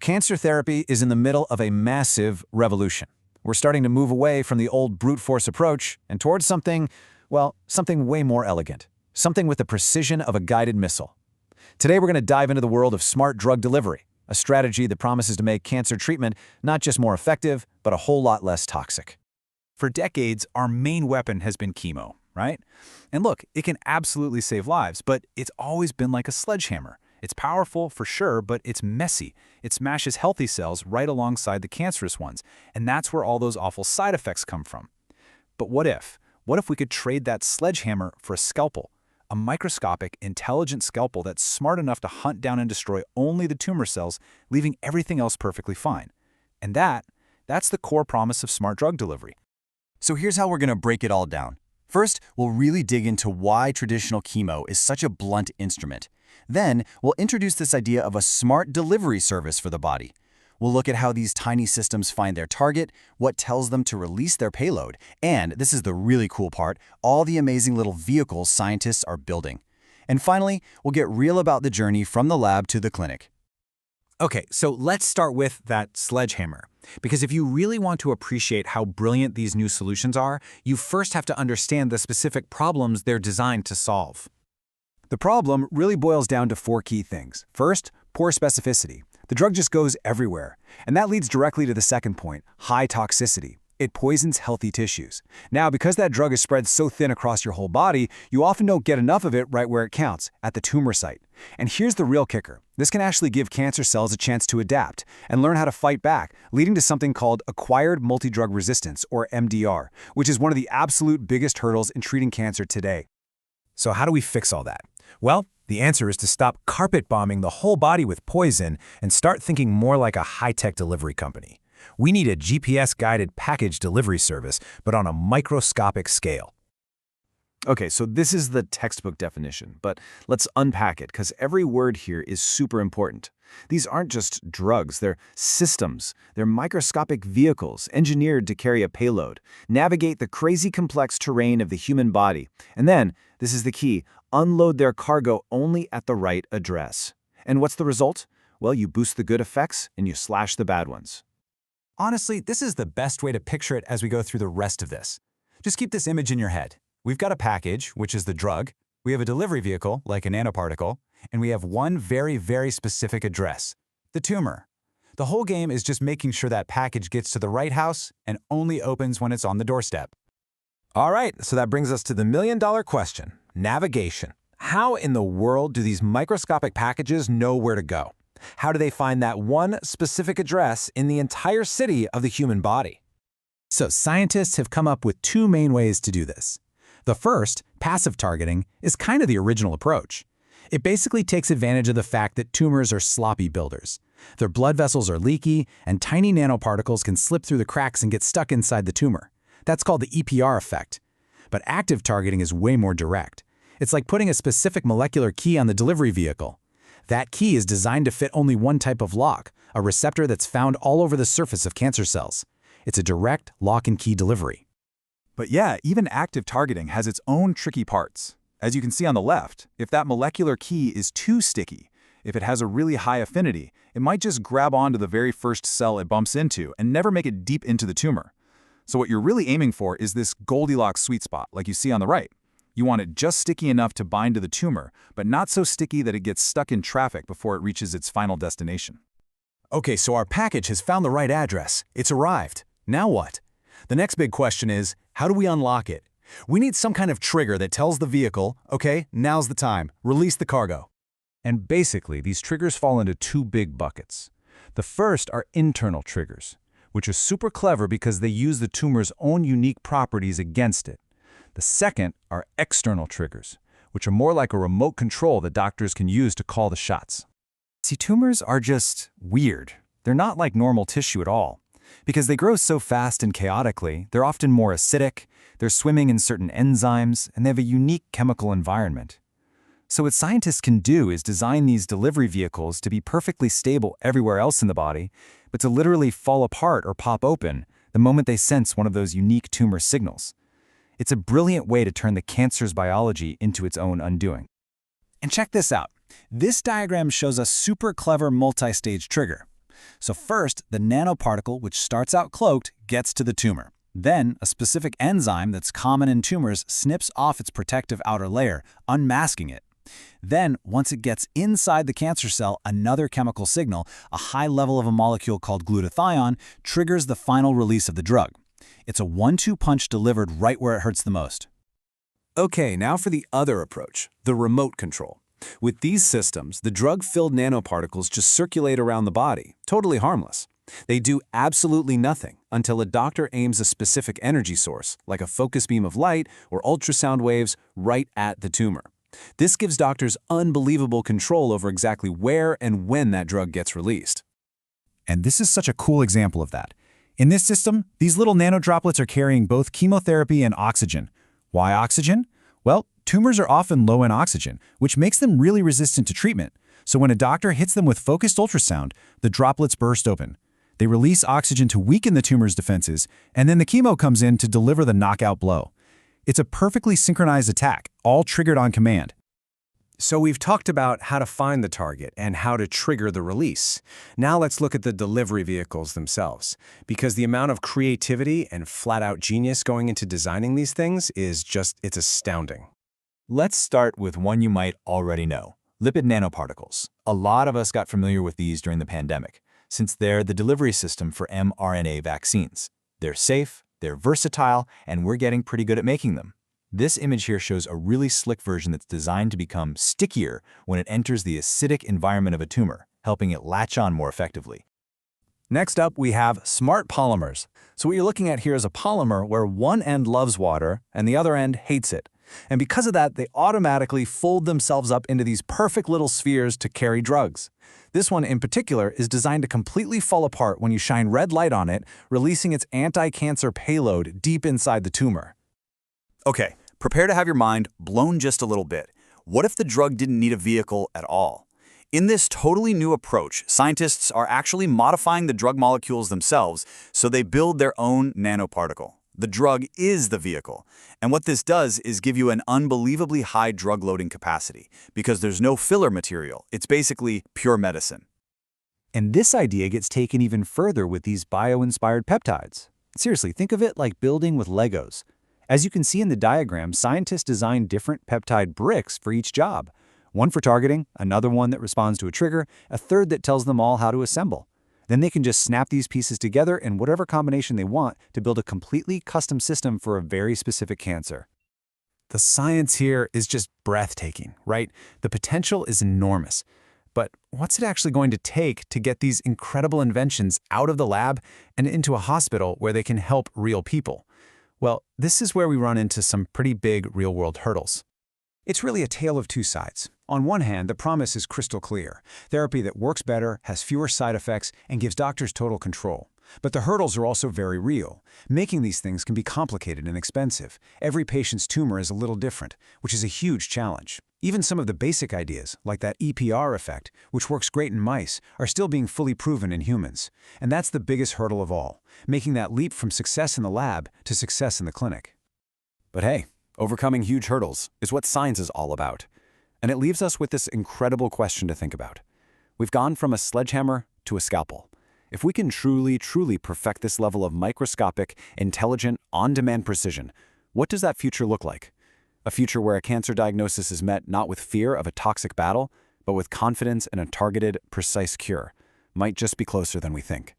Cancer therapy is in the middle of a massive revolution. We're starting to move away from the old brute force approach and towards something, well, something way more elegant. Something with the precision of a guided missile. Today we're going to dive into the world of smart drug delivery, a strategy that promises to make cancer treatment not just more effective, but a whole lot less toxic. For decades, our main weapon has been chemo, right? And look, it can absolutely save lives, but it's always been like a sledgehammer. It's powerful for sure, but it's messy. It smashes healthy cells right alongside the cancerous ones, and that's where all those awful side effects come from. But what if? What if we could trade that sledgehammer for a scalpel? A microscopic, intelligent scalpel that's smart enough to hunt down and destroy only the tumor cells, leaving everything else perfectly fine. And that's the core promise of smart drug delivery. So here's how we're going to break it all down. First, we'll really dig into why traditional chemo is such a blunt instrument. Then, we'll introduce this idea of a smart delivery service for the body. We'll look at how these tiny systems find their target, what tells them to release their payload, and, this is the really cool part, all the amazing little vehicles scientists are building. And finally, we'll get real about the journey from the lab to the clinic. Okay, so let's start with that sledgehammer. Because if you really want to appreciate how brilliant these new solutions are, you first have to understand the specific problems they're designed to solve. The problem really boils down to four key things. First, poor specificity. The drug just goes everywhere. And that leads directly to the second point, high toxicity. It poisons healthy tissues. Now, because that drug is spread so thin across your whole body, you often don't get enough of it right where it counts, at the tumor site. And here's the real kicker. This can actually give cancer cells a chance to adapt and learn how to fight back, leading to something called acquired multidrug resistance, or MDR, which is one of the absolute biggest hurdles in treating cancer today. So how do we fix all that? Well, the answer is to stop carpet bombing the whole body with poison and start thinking more like a high-tech delivery company. We need a GPS-guided package delivery service, but on a microscopic scale. Okay, so this is the textbook definition, but let's unpack it because every word here is super important. These aren't just drugs, they're systems. They're microscopic vehicles engineered to carry a payload, navigate the crazy complex terrain of the human body, and then, this is the key, unload their cargo only at the right address. And what's the result? Well, you boost the good effects and you slash the bad ones. Honestly, this is the best way to picture it as we go through the rest of this. Just keep this image in your head. We've got a package, which is the drug. We have a delivery vehicle, like a nanoparticle. And we have one very, very specific address, the tumor. The whole game is just making sure that package gets to the right house and only opens when it's on the doorstep. All right, so that brings us to the million-dollar question, navigation. How in the world do these microscopic packages know where to go? How do they find that one specific address in the entire city of the human body? So scientists have come up with two main ways to do this. The first, passive targeting, is kind of the original approach. It basically takes advantage of the fact that tumors are sloppy builders. Their blood vessels are leaky, and tiny nanoparticles can slip through the cracks and get stuck inside the tumor. That's called the EPR effect. But active targeting is way more direct. It's like putting a specific molecular key on the delivery vehicle. That key is designed to fit only one type of lock, a receptor that's found all over the surface of cancer cells. It's a direct lock and key delivery. But yeah, even active targeting has its own tricky parts. As you can see on the left, if that molecular key is too sticky, if it has a really high affinity, it might just grab onto the very first cell it bumps into and never make it deep into the tumor. So what you're really aiming for is this Goldilocks sweet spot, like you see on the right. You want it just sticky enough to bind to the tumor, but not so sticky that it gets stuck in traffic before it reaches its final destination. Okay, so our package has found the right address. It's arrived. Now what? The next big question is, how do we unlock it? We need some kind of trigger that tells the vehicle, okay, now's the time, release the cargo. And basically, these triggers fall into two big buckets. The first are internal triggers, which are super clever because they use the tumor's own unique properties against it. The second are external triggers, which are more like a remote control that doctors can use to call the shots. See, tumors are just weird. They're not like normal tissue at all. Because they grow so fast and chaotically, they're often more acidic, they're swimming in certain enzymes, and they have a unique chemical environment. So what scientists can do is design these delivery vehicles to be perfectly stable everywhere else in the body, but to literally fall apart or pop open the moment they sense one of those unique tumor signals. It's a brilliant way to turn the cancer's biology into its own undoing. And check this out. This diagram shows a super clever multi-stage trigger. So first, the nanoparticle, which starts out cloaked, gets to the tumor. Then, a specific enzyme that's common in tumors snips off its protective outer layer, unmasking it. Then, once it gets inside the cancer cell, another chemical signal, a high level of a molecule called glutathione, triggers the final release of the drug. It's a 1-2 punch delivered right where it hurts the most. Okay, now for the other approach, the remote control. With these systems, the drug-filled nanoparticles just circulate around the body, totally harmless. They do absolutely nothing until a doctor aims a specific energy source, like a focus beam of light or ultrasound waves, right at the tumor. This gives doctors unbelievable control over exactly where and when that drug gets released. And this is such a cool example of that. In this system, these little nanodroplets are carrying both chemotherapy and oxygen. Why oxygen? Well, tumors are often low in oxygen, which makes them really resistant to treatment. So when a doctor hits them with focused ultrasound, the droplets burst open. They release oxygen to weaken the tumor's defenses, and then the chemo comes in to deliver the knockout blow. It's a perfectly synchronized attack, all triggered on command. So we've talked about how to find the target and how to trigger the release. Now let's look at the delivery vehicles themselves, because the amount of creativity and flat-out genius going into designing these things it's astounding. Let's start with one you might already know, lipid nanoparticles. A lot of us got familiar with these during the pandemic, since they're the delivery system for mRNA vaccines. They're safe, they're versatile, and we're getting pretty good at making them. This image here shows a really slick version that's designed to become stickier when it enters the acidic environment of a tumor, helping it latch on more effectively. Next up, we have smart polymers. So what you're looking at here is a polymer where one end loves water and the other end hates it. And because of that, they automatically fold themselves up into these perfect little spheres to carry drugs. This one in particular is designed to completely fall apart when you shine red light on it, releasing its anti-cancer payload deep inside the tumor. Okay, prepare to have your mind blown just a little bit. What if the drug didn't need a vehicle at all? In this totally new approach, scientists are actually modifying the drug molecules themselves, so they build their own nanoparticle. The drug is the vehicle. And what this does is give you an unbelievably high drug loading capacity, because there's no filler material. It's basically pure medicine. And this idea gets taken even further with these bio-inspired peptides. Seriously, think of it like building with Legos. As you can see in the diagram, scientists design different peptide bricks for each job. One for targeting, another one that responds to a trigger, a third that tells them all how to assemble. Then they can just snap these pieces together in whatever combination they want to build a completely custom system for a very specific cancer. The science here is just breathtaking, right? The potential is enormous. But what's it actually going to take to get these incredible inventions out of the lab and into a hospital where they can help real people? Well, this is where we run into some pretty big real-world hurdles. It's really a tale of two sides. On one hand, the promise is crystal clear. Therapy that works better, has fewer side effects, and gives doctors total control. But the hurdles are also very real. Making these things can be complicated and expensive. Every patient's tumor is a little different, which is a huge challenge. Even some of the basic ideas, like that EPR effect, which works great in mice, are still being fully proven in humans. And that's the biggest hurdle of all, making that leap from success in the lab to success in the clinic. But hey, overcoming huge hurdles is what science is all about. And it leaves us with this incredible question to think about. We've gone from a sledgehammer to a scalpel. If we can truly perfect this level of microscopic, intelligent, on-demand precision, what does that future look like? A future where a cancer diagnosis is met not with fear of a toxic battle, but with confidence in a targeted, precise cure. Might just be closer than we think.